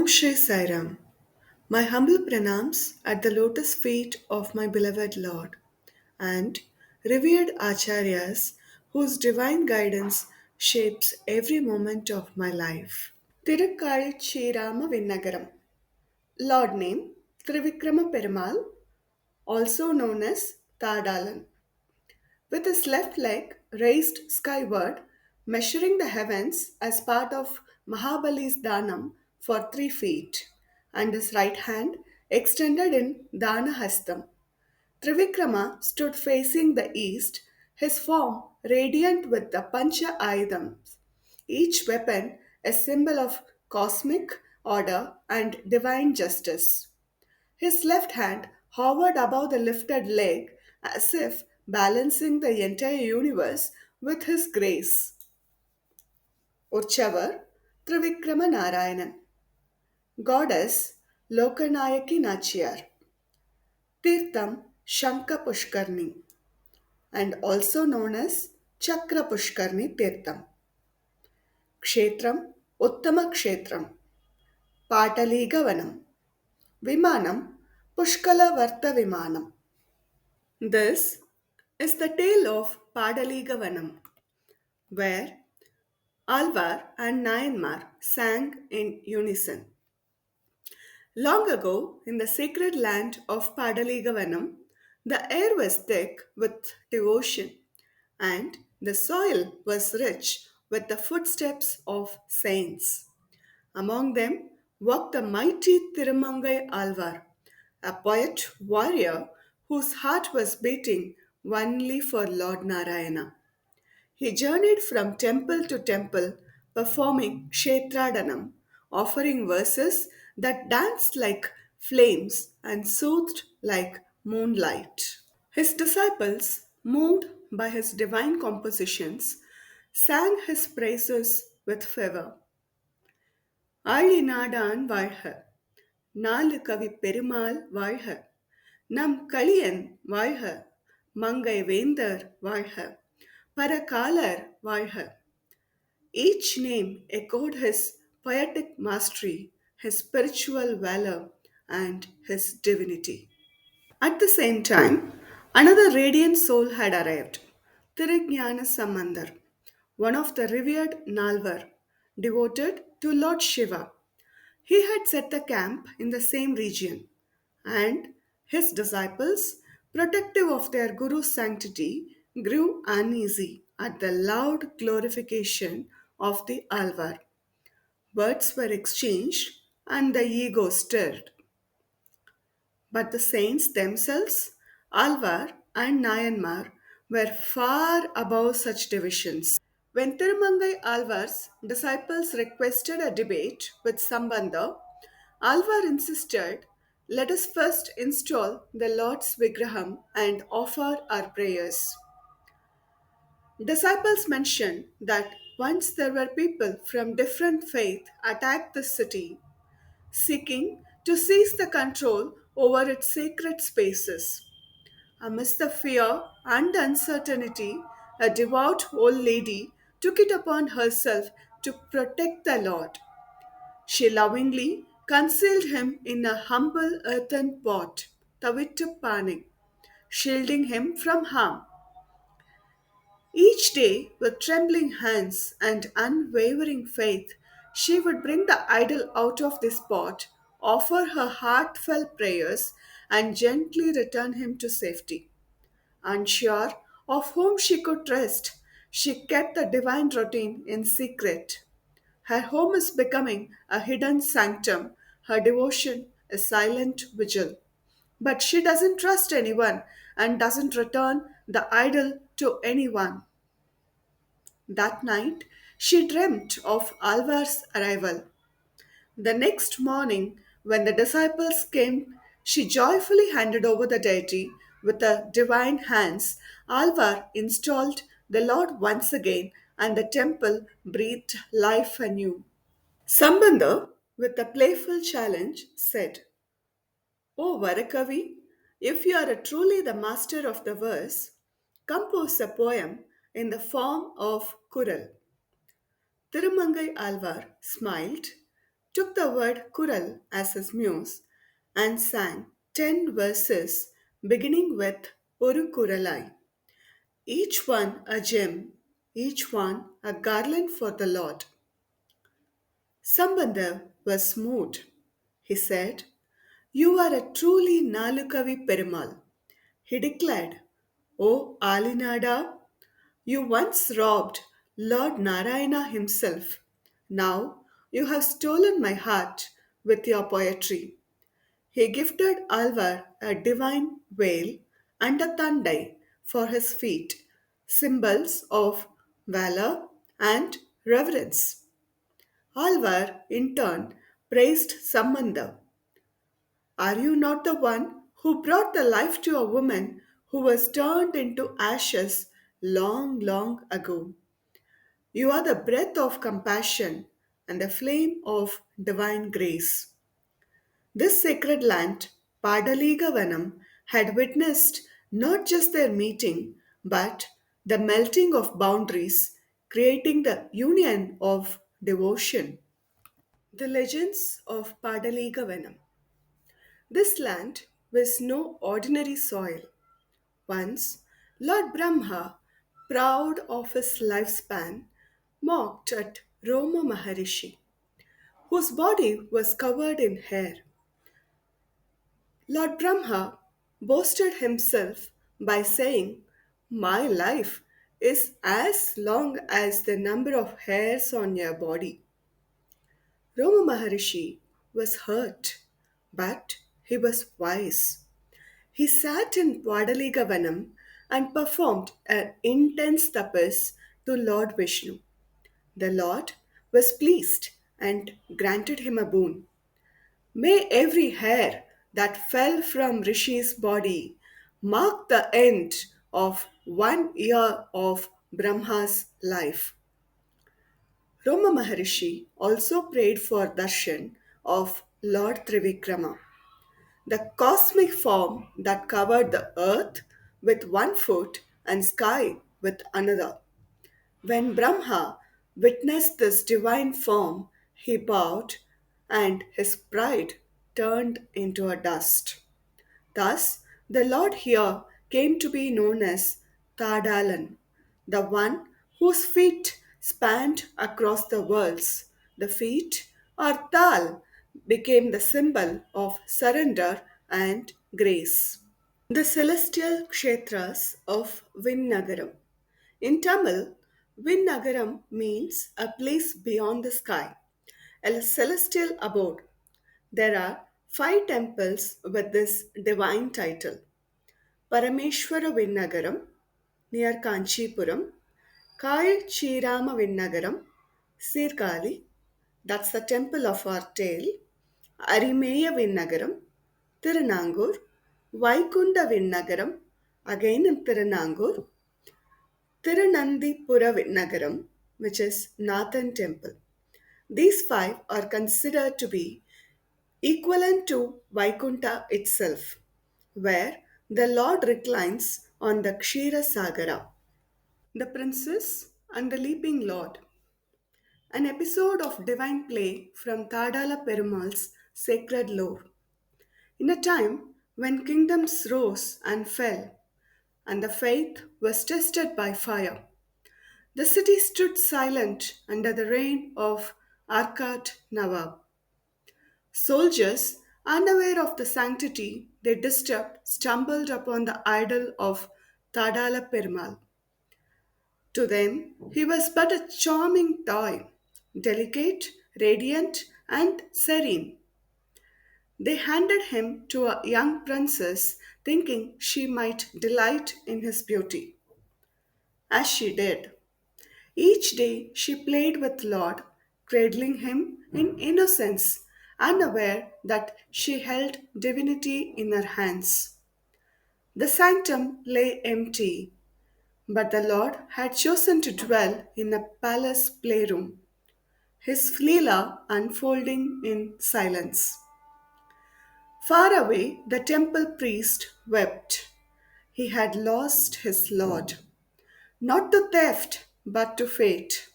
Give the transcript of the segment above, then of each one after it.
Shri Sairam. My humble pranams at the lotus feet of my beloved Lord and revered Acharyas whose divine guidance shapes every moment of my life. Thirukazhichirama Vinnagaram. Lord name Thiruvikrama Perumal, also known as Thadalan. With his left leg raised skyward, measuring the heavens as part of Mahabali's Dhanam for 3 feet, and his right hand extended in dhāna hastam. Trivikrama stood facing the east, his form radiant with the Pancha Ayudham, each weapon a symbol of cosmic order and divine justice. His left hand hovered above the lifted leg as if balancing the entire universe with his grace. Urchavar Trivikrama Narayanan, Goddess Lokanayaki Nachiyar, Tirtham Shanka Pushkarni, and also known as Chakra Pushkarni Tirtham. Kshetram Uttama Kshetram, Padaliga Vanam, Vimanam Pushkala Varta Vimanam. This is the tale of Padaliga Vanam, where Alvar and Nayanmar sang in unison. Long ago, in the sacred land of Padaliga Vanam, the air was thick with devotion, and the soil was rich with the footsteps of saints. Among them walked the mighty Tirumangai Alwar, a poet warrior whose heart was beating only for Lord Narayana. He journeyed from temple to temple, performing Kshetradanam, offering verses that danced like flames and soothed like moonlight. His disciples, moved by his divine compositions, sang his praises with fervor. ஆழிநாடான் வாழ்க நாலு கவி பெருமாள் வாழ்க நம் களியன் வாழ்க மங்கை வேந்தர் வாழ்க பரகாலர் வாழ்க. Each name echoed his poetic mastery, his spiritual valor, and his divinity. At the same time, another radiant soul had arrived, Thirugnana Sambandar, one of the revered Nalvar, devoted to Lord Shiva. He had set the camp in the same region, and his disciples, protective of their Guru's sanctity, grew uneasy at the loud glorification of the Alvar. Words were exchanged, and the ego stirred. But the saints themselves, Alvar and Nayanmar, were far above such divisions. When Tirumangai Alvar's disciples requested a debate with Sambandar, Alvar insisted, "Let us first install the Lord's Vigraham and offer our prayers." Disciples mentioned that once there were people from different faith attacked the city, seeking to seize the control over its sacred spaces. Amidst the fear and uncertainty, a devout old lady took it upon herself to protect the Lord. She lovingly concealed him in a humble earthen pot, Tavittu Pane, shielding him from harm. Each day, with trembling hands and unwavering faith, she would bring the idol out of this pot, offer her heartfelt prayers, and gently return him to safety. Unsure of whom she could trust, she kept the divine routine in secret. Her home is becoming a hidden sanctum, her devotion a silent vigil. But she doesn't trust anyone and doesn't return the idol to anyone. That night, she dreamt of Alvar's arrival. The next morning, when the disciples came, she joyfully handed over the deity with the divine hands. Alvar installed the Lord once again, and the temple breathed life anew. Sambandar, with a playful challenge, said, "O Varakavi, if you are truly the master of the verse, compose a poem in the form of Kural." Tirumangai Alvar smiled, took the word Kural as his muse, and sang 10 verses beginning with Oru Kuralai, each one a gem, each one a garland for the Lord. Sambandar was moved. He said, "You are a truly Nalukavi Perumal." He declared, "O Alinada, you once robbed Lord Narayana himself. Now you have stolen my heart with your poetry." He gifted Alvar a divine veil and a tandai for his feet, symbols of valor and reverence. Alvar, in turn, praised Samanda. "Are you not the one who brought the life to a woman who was turned into ashes long, long ago? You are the breath of compassion and the flame of divine grace." This sacred land, Padaliga Vanam, had witnessed not just their meeting, but the melting of boundaries, creating the union of devotion. The legends of Padaliga Vanam. This land was no ordinary soil. Once, Lord Brahma, proud of his lifespan, mocked at Roma Maharishi, whose body was covered in hair. Lord Brahma boasted himself by saying, "My life is as long as the number of hairs on your body." Roma Maharishi was hurt, but he was wise. He sat in Padaliga Vanam and performed an intense tapas to Lord Vishnu. The Lord was pleased and granted him a boon. "May every hair that fell from Rishi's body mark the end of 1 year of Brahma's life." Roma Maharishi also prayed for darshan of Lord Trivikrama, the cosmic form that covered the earth with 1 foot and sky with another. When Brahma witnessed this divine form, he bowed and his pride turned into a dust. Thus, the Lord here came to be known as Thadalan, the one whose feet spanned across the worlds. The feet, or Tal, became the symbol of surrender and grace. The celestial kshetras of Vinnagaram. In Tamil, Vinnagaram means a place beyond the sky, a celestial abode. There are 5 temples with this divine title: Parameshwara Vinnagaram near Kanchipuram, Chirama Vinnagaram, Sirkali, that's the temple of our tale, Arimeya Vinnagaram, Thirunangur, Vaikunda Vinnagaram, again in Thirunangur, Tirunandipura Vinnagaram, which is Nathan Temple. These 5 are considered to be equivalent to Vaikunta itself, where the Lord reclines on the Kshira Sagara. The Princess and the Leaping Lord. An episode of divine play from Thadala Perumal's sacred lore. In a time when kingdoms rose and fell, and the faith was tested by fire, the city stood silent under the reign of Arkat Nawab. Soldiers, unaware of the sanctity they disturbed, stumbled upon the idol of Thadala Perumal. To them, he was but a charming toy, delicate, radiant, and serene. They handed him to a young princess, thinking she might delight in his beauty. As she did, each day she played with Lord, cradling him in innocence, unaware that she held divinity in her hands. The sanctum lay empty, but the Lord had chosen to dwell in a palace playroom, his leela unfolding in silence. Far away, the temple priest wept. He had lost his Lord, not to theft, but to fate.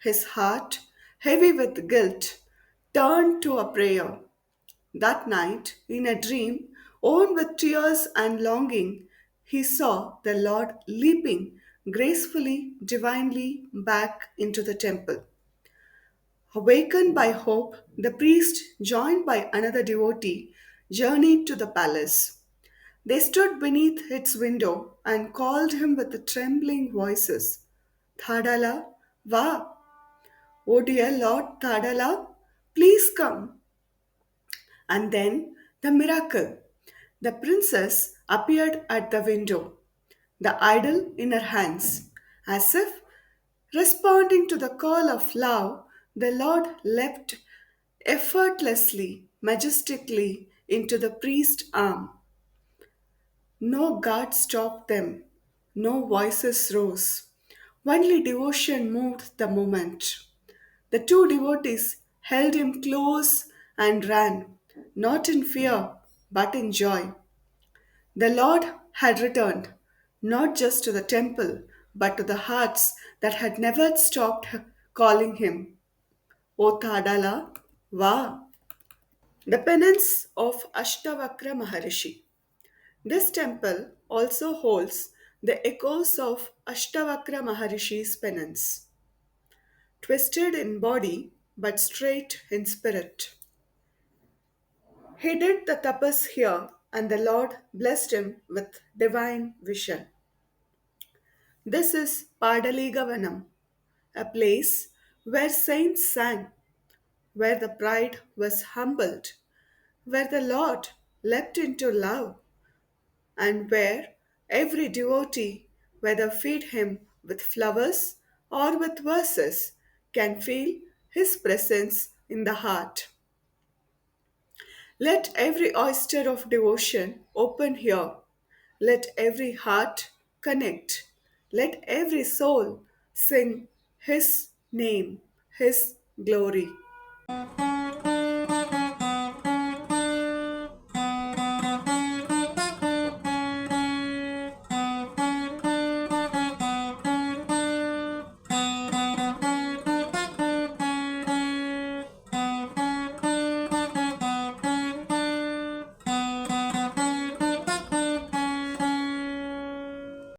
His heart, heavy with guilt, turned to a prayer. That night, in a dream, overcome with tears and longing, he saw the Lord leaping gracefully, divinely back into the temple. Awakened by hope, the priest, joined by another devotee, journeyed to the palace. They stood beneath its window and called him with trembling voices. Thadala, Va! Oh dear Lord Thadala, please come. And then the miracle. The princess appeared at the window, the idol in her hands. As if responding to the call of love, the Lord leapt effortlessly, majestically into the priest's arm. No guard stopped them, no voices rose. Only devotion moved the moment. The two devotees held him close and ran, not in fear, but in joy. The Lord had returned, not just to the temple, but to the hearts that had never stopped calling him. O Thadala, Va! The penance of Ashta Vakra Maharishi. This temple also holds the echoes of Ashtavakra Maharishi's penance, twisted in body but straight in spirit. He did the tapas here, and the Lord blessed him with divine vision. This is Padaliga Vanam, a place where saints sang, where the pride was humbled, where the Lord leapt into love, and where every devotee, whether feed him with flowers or with verses, can feel his presence in the heart. Let every oyster of devotion open here. Let every heart connect. Let every soul sing His name, His glory.